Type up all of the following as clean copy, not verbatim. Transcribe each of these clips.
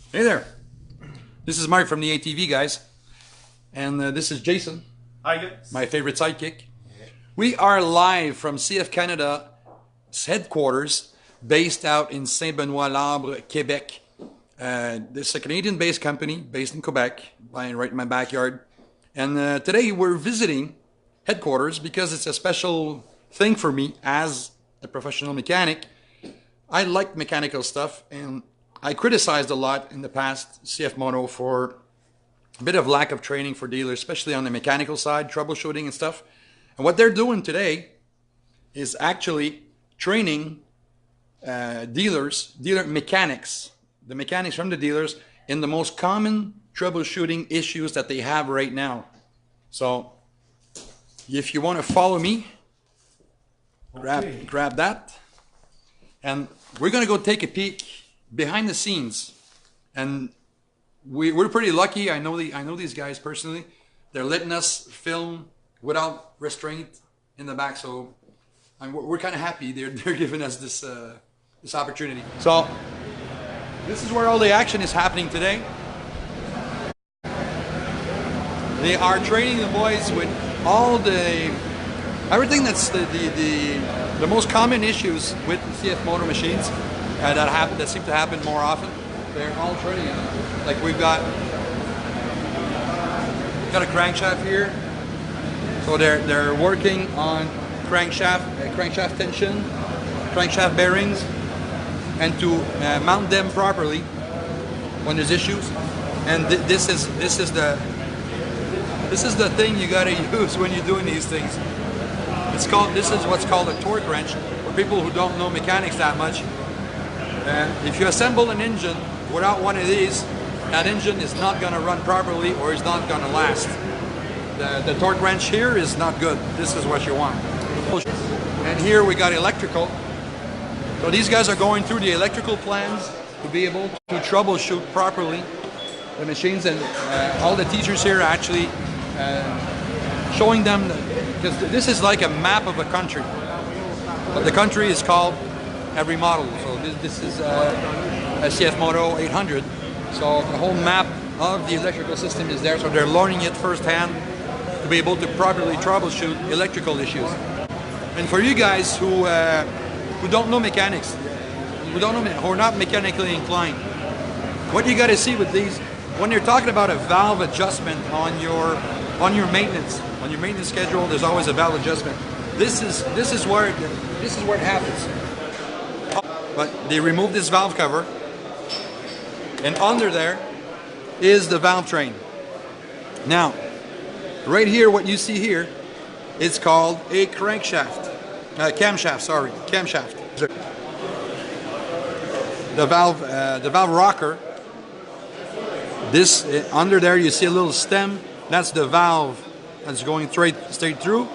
Hey there, this is Mark from the ATV guys, and this is Jason, Hi guys. my favorite sidekick. We are live from CF Canada's headquarters, based out in Saint-Benoît-l'Arbre, Quebec. This is a Canadian-based company based in Quebec, right in my backyard. And today we're visiting headquarters because it's a special thing for me as a professional mechanic. I like mechanical stuff, and I criticized a lot in the past CFMOTO for a bit of lack of training for dealers, especially on the mechanical side, troubleshooting and stuff. And what they're doing today is actually training dealer mechanics, the mechanics from the dealers, in the most common troubleshooting issues that they have right now. So if you want to follow me, grab that, and we're going to go take a peek behind the scenes. And we're pretty lucky. I know these guys personally. They're letting us film without restraint in the back, so we're kind of happy they're giving us this this opportunity. So this is where all the action is happening today. They are training the boys with all everything that's the most common issues with CFMOTO machines that seem to happen more often. They're all training them. Like we've got a crankshaft here, so they're working on crankshaft tension, crankshaft bearings, and to mount them properly when there's issues. And this is the thing you got to use when you're doing these things. This is what's called a torque wrench. For people who don't know mechanics that much, if you assemble an engine without one of these, that engine is not going to run properly, or is not going to last. The torque wrench here is not good. This is what you want. And here we got electrical. So these guys are going through the electrical plans to be able to troubleshoot properly the machines, and all the teachers here are actually showing them, because this is like a map of a country, but the country is called every model. So this is a CFMOTO 800, so the whole map of the electrical system is there, so they're learning it firsthand to be able to properly troubleshoot electrical issues. And for you guys who don't know mechanics, who are not mechanically inclined, what you got to see with these, when you're talking about a valve adjustment on your maintenance schedule, there's always a valve adjustment. This is where it happens. But they remove this valve cover, and under there is the valve train. Now, right here, what you see here, it's called a crankshaft, camshaft. Sorry, camshaft. The valve rocker. This under there, you see a little stem. That's the valve that's going straight through.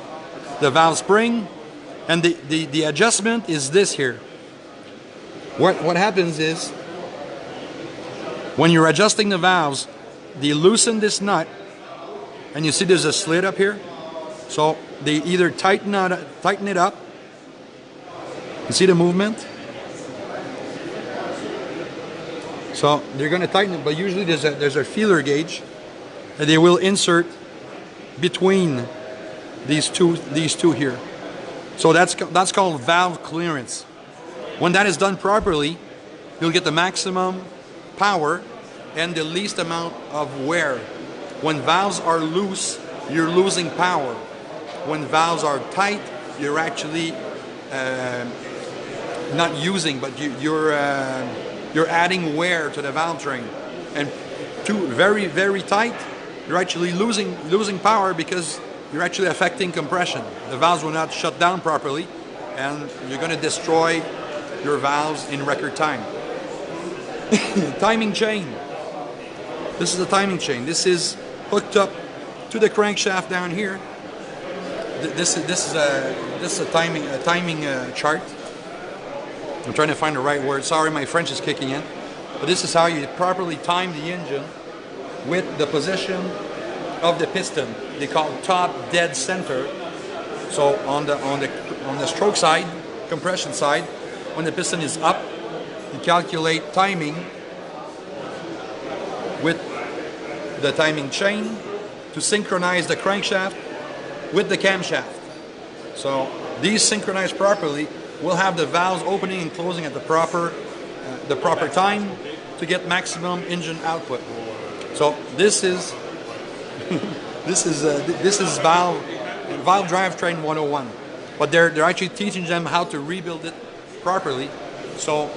The valve spring, and the adjustment is this here. What happens is, when you're adjusting the valves, they loosen this nut, and you see there's a slit up here. So they either tighten it up. You see the movement? So they're going to tighten it, but usually there's a feeler gauge that they will insert between these two here. So that's called valve clearance. When that is done properly, you'll get the maximum power and the least amount of wear. When valves are loose, you're losing power. When valves are tight, you're actually not using, but you're adding wear to the valve train. And very, very tight, you're actually losing power, because you're actually affecting compression. The valves will not shut down properly, and you're going to destroy your valves in record time. Timing chain. This is a timing chain. This is hooked up to the crankshaft down here. This is a timing chart. I'm trying to find the right word. Sorry, my French is kicking in. But this is how you properly time the engine with the position of the piston. They call it top dead center. So on the stroke side, compression side, when the piston is up, you calculate timing with the timing chain to synchronize the crankshaft with the camshaft. So these synchronized properly will have the valves opening and closing at the proper time to get maximum engine output. So this is this is valve drivetrain 101. But they're actually teaching them how to rebuild it properly. So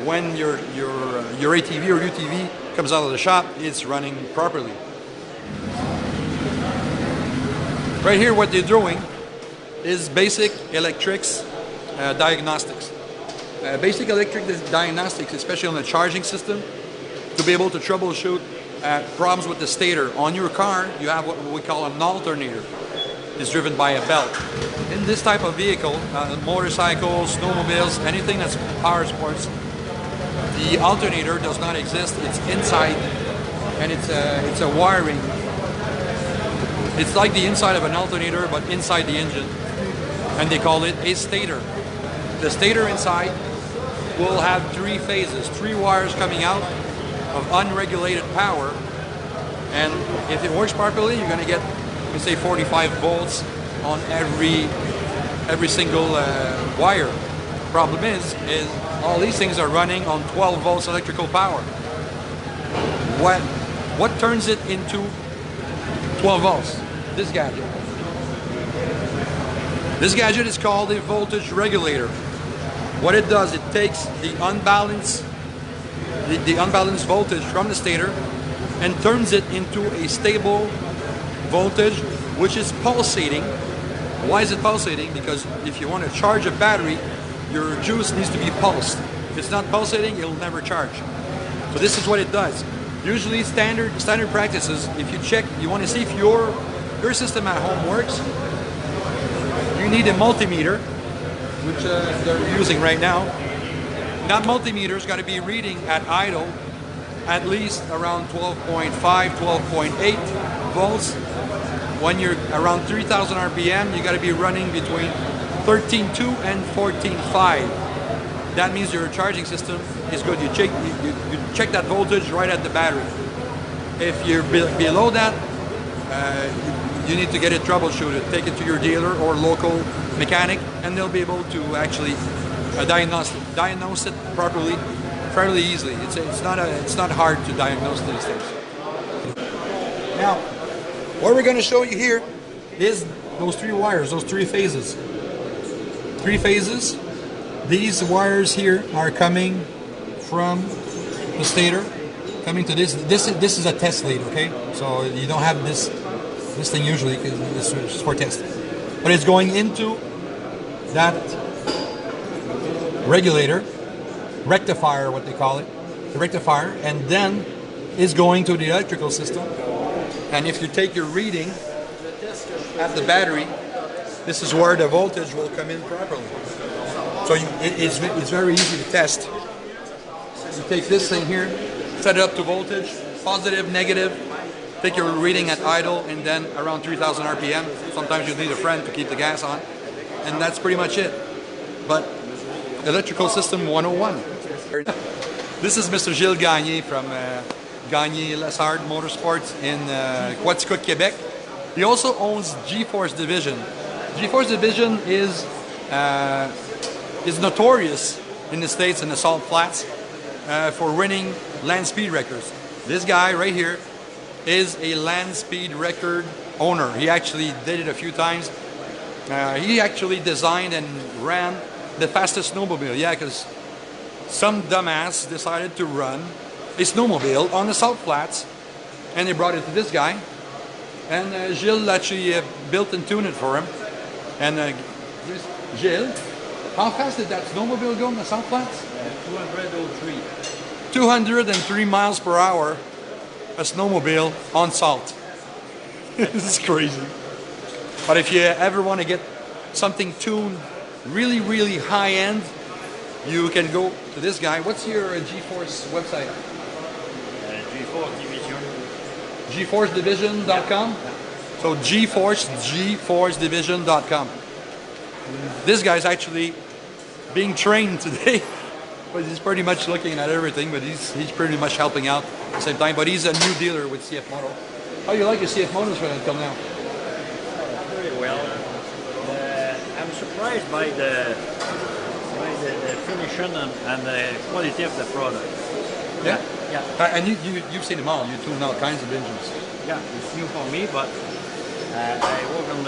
when your ATV or UTV comes out of the shop, it's running properly. Right here, what they're doing is basic electrics diagnostics. Basic electric diagnostics, especially on the charging system, to be able to troubleshoot problems with the stator. On your car, you have what we call an alternator. It's driven by a belt. In this type of vehicle, motorcycles, snowmobiles, anything that's power sports, the alternator does not exist. It's inside, and it's a wiring. It's like the inside of an alternator, but inside the engine, and they call it a stator. The stator inside will have 3 phases, 3 wires coming out of unregulated power, and if it works properly, you're going to get, let me say, 45 volts on every single wire. Problem is all these things are running on 12 volts electrical power. What turns it into 12 volts? This gadget. This gadget is called a voltage regulator. What it does, it takes the unbalanced voltage from the stator and turns it into a stable voltage which is pulsating. Why is it pulsating? Because if you want to charge a battery, your juice needs to be pulsed. If it's not pulsating, it'll never charge. So this is what it does. Usually standard practices, if you check, you want to see if your system at home works, you need a multimeter, which they're using right now. That multimeter's got to be reading at idle at least around 12.5, 12.8 volts. When you're around 3,000 RPM, you got to be running between 13.2 and 14.5. That means your charging system is good. You check that voltage right at the battery. If you're below that, you need to get it troubleshooted. Take it to your dealer or local mechanic, and they'll be able to actually diagnose it properly, fairly easily. It's not hard to diagnose these things. Now, what we're going to show you here is those 3 wires, those 3 phases. 3 phases. These wires here are coming from the stator, coming to this. This is a test lead, okay? So you don't have this thing usually, because this is for test. But it's going into that regulator, rectifier, what they call it, the rectifier, and then is going to the electrical system. And if you take your reading at the battery, this is where the voltage will come in properly. So it's very easy to test. You take this thing here, set it up to voltage, positive, negative, take your reading at idle, and then around 3,000 RPM. Sometimes you need a friend to keep the gas on. And that's pretty much it. But electrical system 101. This is Mr. Gilles Gagné from Gagné Lessard Motorsports in Quaticook, Quebec. He also owns GForce Division. GForce Division is notorious in the States, in the Salt Flats, for winning land speed records. This guy right here is a land speed record owner. He actually did it a few times. He actually designed and ran the fastest snowmobile. Yeah, because some dumbass decided to run a snowmobile on the Salt Flats, and they brought it to this guy. And Gilles actually built and tuned it for him. And Gilles, how fast did that snowmobile go on the Salt Flats? 203. 203 miles per hour, a snowmobile on salt. This is crazy. But if you ever want to get something tuned really, really high end, you can go to this guy. What's your GForce website? GForce Division. GForceDivision.com? So GForceDivision.com. This guy's actually being trained today But he's pretty much looking at everything, but he's pretty much helping out at the same time. But he's a new dealer with CFMOTO. How you like your CFMOTOs until now? Very well. I'm surprised by the finishing and the quality of the product. Yeah? Yeah. And you've seen them all. You tune all kinds of engines. Yeah, it's new for me, but I work on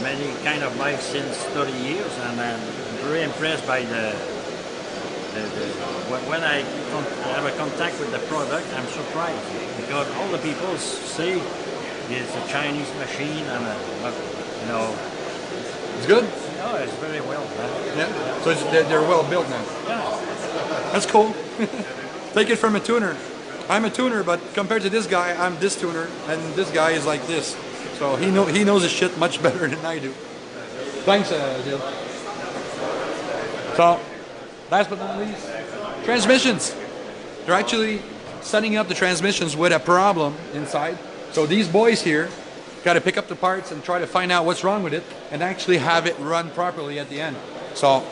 many kind of bikes since 30 years, and I'm very impressed by when I have a contact with the product. I'm surprised because all the people say it's a Chinese machine, and you know, It's good? oh, it's very well done. Yeah? So they're well built now. Yeah. That's cool. Take it from a tuner. I'm a tuner, but compared to this guy, I'm this tuner, and this guy is like this. So he knows his shit much better than I do. Thanks, Jill. So, last but not least, transmissions. They're actually setting up the transmissions with a problem inside. So these boys here got to pick up the parts and try to find out what's wrong with it and actually have it run properly at the end. So,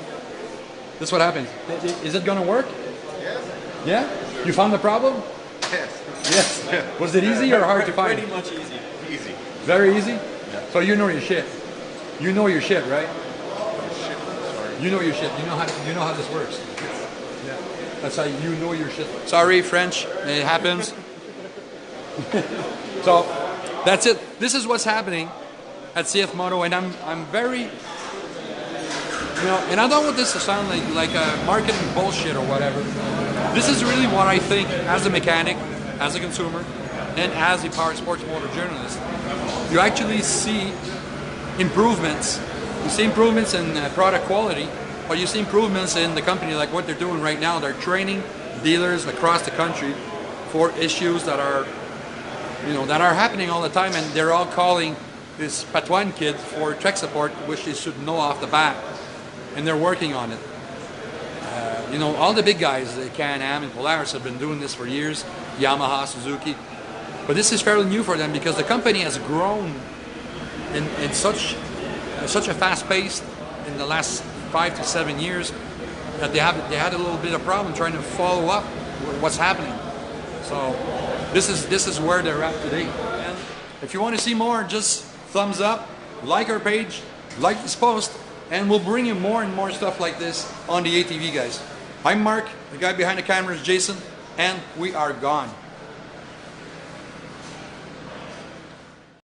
this is what happens. Is it going to work? Yes. Yeah? You found the problem? Yes. Yes. Was it easy or hard to find? Pretty much easy. Easy. Very easy? Yeah. So you know your shit. You know your shit, right? Shit. Sorry. You know your shit. You know how this works. Yeah. That's how you know your shit. Sorry, French. It happens. So that's it. This is what's happening at CFMOTO, and I'm very, you know, and I don't want this to sound like a marketing bullshit or whatever. This is really what I think as a mechanic, as a consumer, and as a power sports motor journalist. You actually see improvements. You see improvements in product quality, but you see improvements in the company, like what they're doing right now. They're training dealers across the country for issues that are, you know, that are happening all the time, and they're all calling this Patois kid for tech support, which they should know off the bat, and they're working on it. You know, all the big guys, the Can-Am and Polaris, have been doing this for years, Yamaha, Suzuki, but this is fairly new for them because the company has grown in such a fast pace in the last 5 to 7 years that they had a little bit of problem trying to follow up with what's happening. So this is where they're at today. And if you want to see more, just thumbs up, like our page, like this post, and we'll bring you more and more stuff like this on the ATV guys. I'm Mark, the guy behind the camera is Jason, and we are gone.